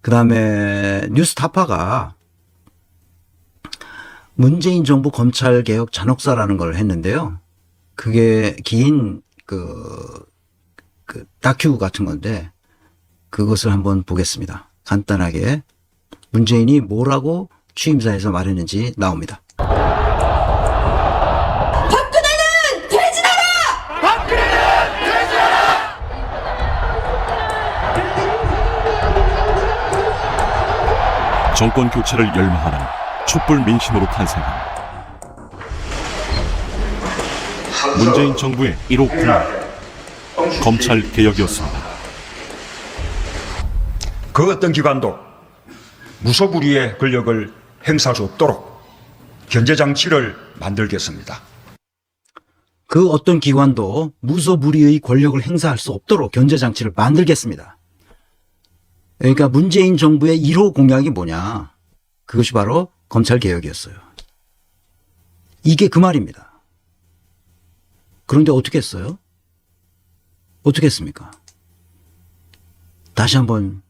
그다음에 뉴스타파가 문재인 정부 검찰개혁 잔혹사라는 걸 했는데요. 그게 긴 그 다큐 같은 건데 그것을 한번 보겠습니다. 간단하게 문재인이 뭐라고 취임사에서 말했는지 나옵니다. 박근혜는 퇴진하라! 박근혜는 퇴진하라! 정권 교체를 열망하는 촛불 민심으로 탄생한 문재인 정부의 1호 공약 검찰 개혁이었습니다. 그 어떤 기관도 무소불위의 권력을 행사할 수 없도록 견제장치를 만들겠습니다. 그 어떤 기관도 무소불위의 권력을 행사할 수 없도록 견제장치를 만들겠습니다. 그러니까 문재인 정부의 1호 공약이 뭐냐. 그것이 바로 검찰개혁이었어요. 이게 그 말입니다. 그런데 어떻게 했어요? 어떻게 했습니까? 다시 한번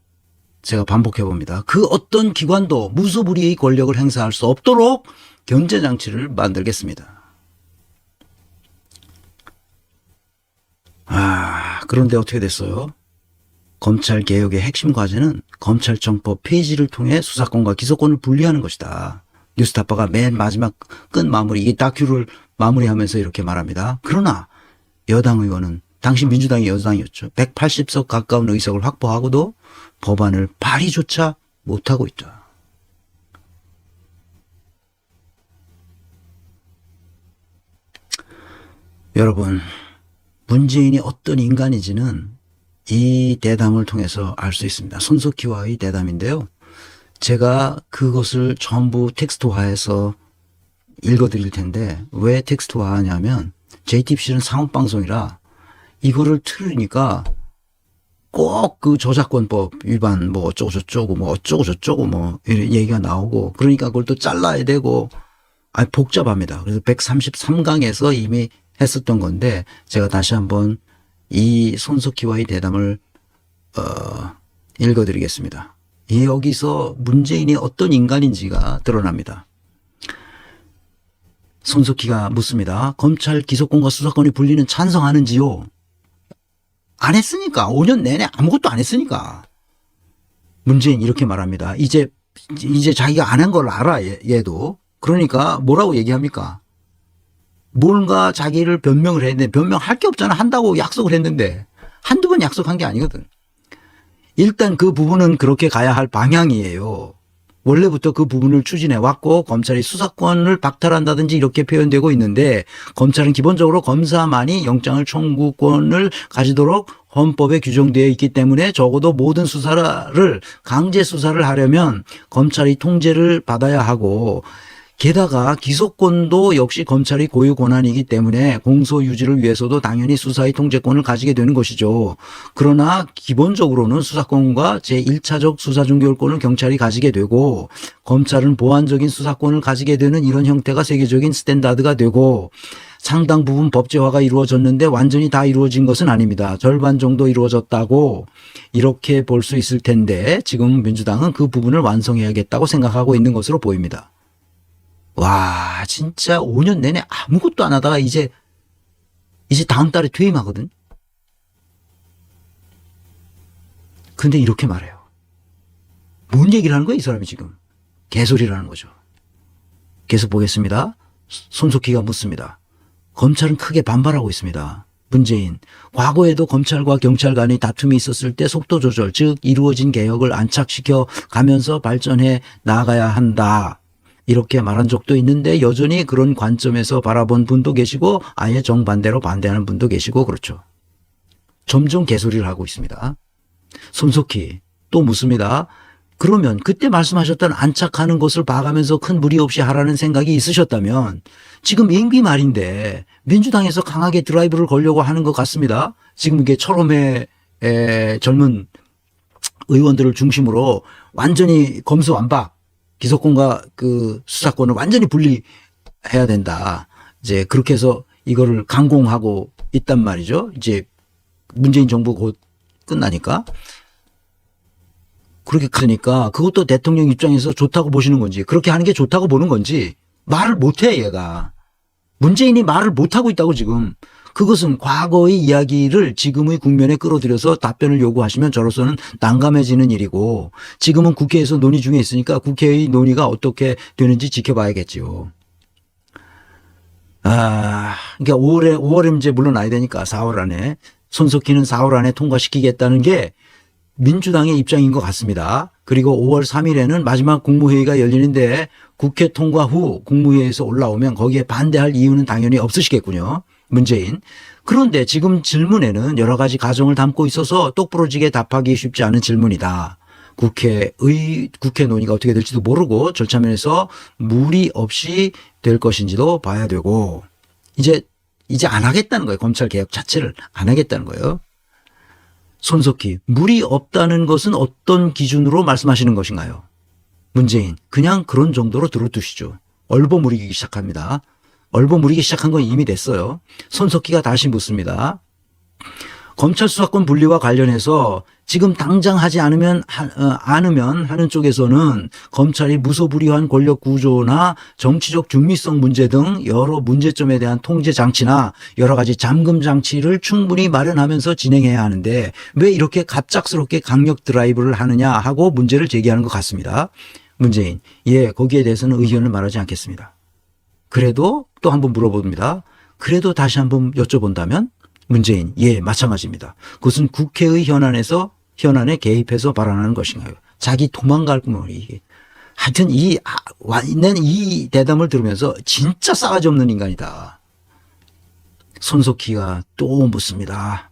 제가 반복해 봅니다. 그 어떤 기관도 무소불위의 권력을 행사할 수 없도록 견제장치를 만들겠습니다. 그런데 어떻게 됐어요? 검찰개혁의 핵심 과제는 검찰청법 폐지를 통해 수사권과 기소권을 분리하는 것이다. 뉴스타파가 맨 마지막 끝 마무리, 이 다큐를 마무리하면서 이렇게 말합니다. 그러나 여당 의원은 당시 민주당이 여당이었죠. 180석 가까운 의석을 확보하고도 법안을 발의조차 못하고 있다. 여러분, 문재인이 어떤 인간인지는 이 대담을 통해서 알 수 있습니다. 손석희와의 대담인데요. 제가 그것을 전부 텍스트화해서 읽어드릴 텐데 왜 텍스트화 하냐면 JTBC는 상업방송이라 이거를 틀으니까 꼭 그 저작권법 위반 뭐 어쩌고 저쩌고 뭐 어쩌고 저쩌고 뭐 이런 얘기가 나오고 그러니까 그걸 또 잘라야 되고 복잡합니다. 그래서 133강에서 이미 했었던 건데 제가 다시 한번 이 손석희와의 대담을 읽어드리겠습니다. 여기서 문재인이 어떤 인간인지가 드러납니다. 손석희가 묻습니다. 검찰 기소권과 수사권이 분리는 찬성하는지요? 안 했으니까. 5년 내내 아무것도 안 했으니까. 문재인 이렇게 말합니다. 이제 자기가 안 한 걸 알아 얘도. 그러니까 뭐라고 얘기합니까? 뭔가 자기를 변명을 했는데 변명할 게 없잖아. 한다고 약속을 했는데 한두 번 약속한 게 아니거든. 일단 그 부분은 그렇게 가야 할 방향이에요. 원래부터 그 부분을 추진해 왔고 검찰이 수사권을 박탈한다든지 이렇게 표현되고 있는데 검찰은 기본적으로 검사만이 영장을 청구권을 가지도록 헌법에 규정되어 있기 때문에 적어도 모든 수사를 강제 수사를 하려면 검찰이 통제를 받아야 하고 게다가 기소권도 역시 검찰이 고유 권한이기 때문에 공소 유지를 위해서도 당연히 수사의 통제권을 가지게 되는 것이죠. 그러나 기본적으로는 수사권과 제1차적 수사중개권을 경찰이 가지게 되고 검찰은 보완적인 수사권을 가지게 되는 이런 형태가 세계적인 스탠다드가 되고 상당 부분 법제화가 이루어졌는데 완전히 다 이루어진 것은 아닙니다. 절반 정도 이루어졌다고 이렇게 볼 수 있을 텐데 지금 민주당은 그 부분을 완성해야겠다고 생각하고 있는 것으로 보입니다. 와, 진짜 5년 내내 아무것도 안 하다가 이제 다음 달에 퇴임하거든. 근데 이렇게 말해요. 뭔 얘기를 하는 거야, 이 사람이 지금. 개소리라는 거죠. 계속 보겠습니다. 손석희가 묻습니다. 검찰은 크게 반발하고 있습니다. 문재인, 과거에도 검찰과 경찰 간의 다툼이 있었을 때 속도 조절, 즉 이루어진 개혁을 안착시켜 가면서 발전해 나가야 한다. 이렇게 말한 적도 있는데 여전히 그런 관점에서 바라본 분도 계시고 아예 정반대로 반대하는 분도 계시고 그렇죠. 점점 개소리를 하고 있습니다. 손석희 또 묻습니다. 그러면 그때 말씀하셨던 안착하는 것을 봐가면서 큰 무리 없이 하라는 생각이 있으셨다면 지금 임기 말인데 민주당에서 강하게 드라이브를 걸려고 하는 것 같습니다. 지금 이게 철험의 젊은 의원들을 중심으로 완전히 검수완박 기소권과 그 수사권을 완전히 분리해야 된다. 이제 그렇게 해서 이거를 강공하고 있단 말이죠. 이제 문재인 정부 곧 끝나니까. 그렇게 크니까 그것도 대통령 입장에서 좋다고 보시는 건지 그렇게 하는 게 좋다고 보는 건지 말을 못해 얘가. 문재인이 말을 못하고 있다고 지금. 그것은 과거의 이야기를 지금의 국면에 끌어들여서 답변을 요구하시면 저로서는 난감해지는 일이고 지금은 국회에서 논의 중에 있으니까 국회의 논의가 어떻게 되는지 지켜봐야겠지요. 그러니까 5월에 이제 물러나야 되니까 4월 안에 손석희는 4월 안에 통과시키겠다는 게 민주당의 입장인 것 같습니다. 그리고 5월 3일에는 마지막 국무회의가 열리는데 국회 통과 후 국무회의에서 올라오면 거기에 반대할 이유는 당연히 없으시겠군요. 문재인. 그런데 지금 질문에는 여러 가지 가정을 담고 있어서 똑부러지게 답하기 쉽지 않은 질문이다. 국회 논의가 어떻게 될지도 모르고 절차면에서 무리 없이 될 것인지도 봐야 되고 이제 안 하겠다는 거예요. 검찰 개혁 자체를 안 하겠다는 거예요. 손석희, 무리 없다는 것은 어떤 기준으로 말씀하시는 것인가요? 문재인, 그냥 그런 정도로 들어두시죠. 얼버무리기 시작합니다. 얼버무리기 시작한 건 이미 됐어요. 손석희가 다시 묻습니다. 검찰 수사권 분리와 관련해서 지금 당장 하지 않으면 하는 쪽에서는 검찰이 무소불위한 권력 구조나 정치적 중립성 문제 등 여러 문제점에 대한 통제 장치나 여러 가지 잠금 장치를 충분히 마련하면서 진행해야 하는데 왜 이렇게 갑작스럽게 강력 드라이브를 하느냐 하고 문제를 제기하는 것 같습니다. 문재인, 예, 거기에 대해서는 의견을 말하지 않겠습니다. 그래도 또 한번 물어봅니다. 그래도 다시 한번 여쭤본다면 문재인, 예, 마찬가지입니다. 그것은 국회의 현안에 개입해서 발언하는 것인가요? 자기 도망갈 뭐 이게. 하여튼 이 대담을 들으면서 진짜 싸가지 없는 인간이다. 손석희가 또 묻습니다.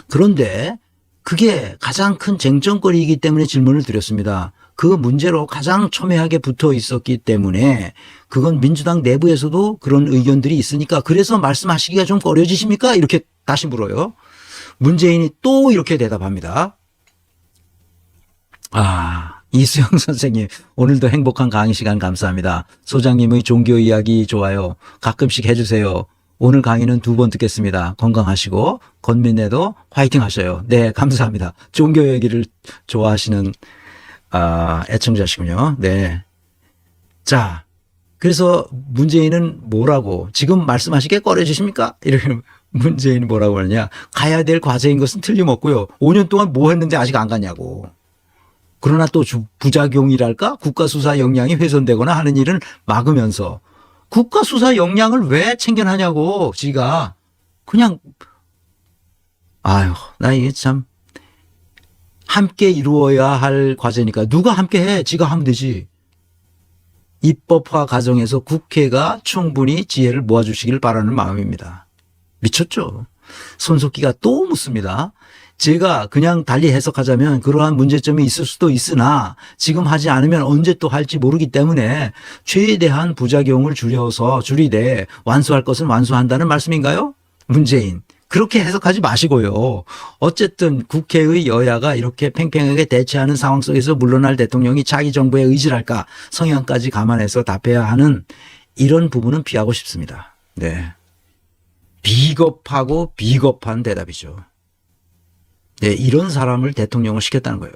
그런데 그게 가장 큰 쟁점거리이기 때문에 질문을 드렸습니다. 그 문제로 가장 첨예하게 붙어 있었기 때문에 그건 민주당 내부에서도 그런 의견들이 있으니까 그래서 말씀하시기가 좀 꺼려지십니까? 이렇게 다시 물어요. 문재인이 또 이렇게 대답합니다. 이수영 선생님, 오늘도 행복한 강의 시간 감사합니다. 소장님의 종교 이야기 좋아요. 가끔씩 해주세요. 오늘 강의는 2번 듣겠습니다. 건강하시고 권민애도 화이팅 하셔요. 네, 감사합니다. 종교 얘기를 좋아하시는 애청자시군요. 네. 자, 그래서 문재인은 뭐라고 지금 말씀하시기에 꺼려지십니까? 이렇게 문재인이 뭐라고 하느냐. 가야 될 과제인 것은 틀림없고요. 5년 동안 뭐 했는데 아직 안 갔냐고. 그러나 또 부작용이랄까? 국가수사 역량이 훼손되거나 하는 일을 막으면서 국가수사 역량을 왜 챙겨나냐고 지가. 그냥 나 이게 참 함께 이루어야 할 과제니까 누가 함께 해? 지가 하면 되지. 입법화 과정에서 국회가 충분히 지혜를 모아주시길 바라는 마음입니다. 미쳤죠. 손석희가 또 묻습니다. 제가 그냥 달리 해석하자면 그러한 문제점이 있을 수도 있으나 지금 하지 않으면 언제 또 할지 모르기 때문에 최대한 부작용을 줄이되 완수할 것은 완수한다는 말씀인가요? 문재인. 그렇게 해석하지 마시고요. 어쨌든 국회의 여야가 이렇게 팽팽하게 대치하는 상황 속에서 물러날 대통령이 자기 정부의 의지랄까 성향까지 감안해서 답해야 하는 이런 부분은 피하고 싶습니다. 네. 비겁하고 비겁한 대답이죠. 네, 이런 사람을 대통령을 시켰다는 거예요.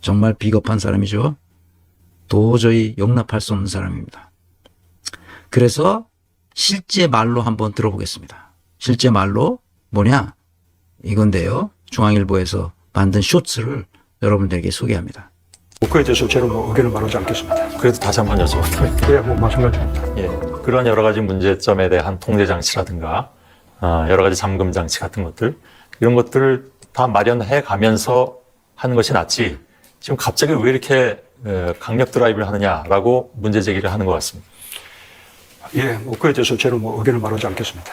정말 비겁한 사람이죠. 도저히 용납할 수 없는 사람입니다. 그래서 실제 말로 한번 들어보겠습니다. 실제 말로 뭐냐? 이건데요. 중앙일보에서 만든 쇼츠를 여러분들에게 소개합니다. 그에 대해서 저는 의견을 말하지 않겠습니다. 그래도 다시 한번 여쭤보면 예, 마찬가지입니다. 예, 그런 여러 가지 문제점에 대한 통제 장치라든가 여러 가지 잠금 장치 같은 것들 이런 것들을 다 마련해 가면서 하는 것이 낫지 지금 갑자기 왜 이렇게 강력 드라이브를 하느냐라고 문제 제기를 하는 것 같습니다. 예, 그에 대해서 저는 의견을 말하지 않겠습니다.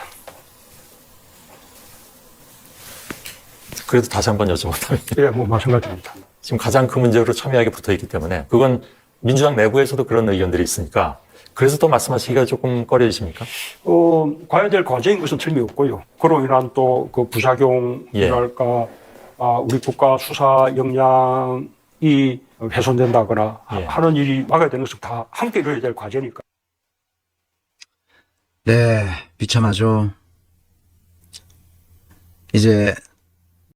그래도 다시 한번 여쭤본다면 예, 마찬가지입니다. 지금 가장 큰 문제로 첨예하게 붙어 있기 때문에 그건 민주당 내부에서도 그런 의견들이 있으니까 그래서 또 말씀하시기가 조금 꺼려지십니까? 가야 될 과제인 것은 틀림없고요. 그로 인한 또 그 부작용이랄까, 우리 국가 수사 역량이 훼손된다거나 하는 일이 막아야 되는 것은 다 함께 이루어야 될 과제니까. 네, 비참하죠. 이제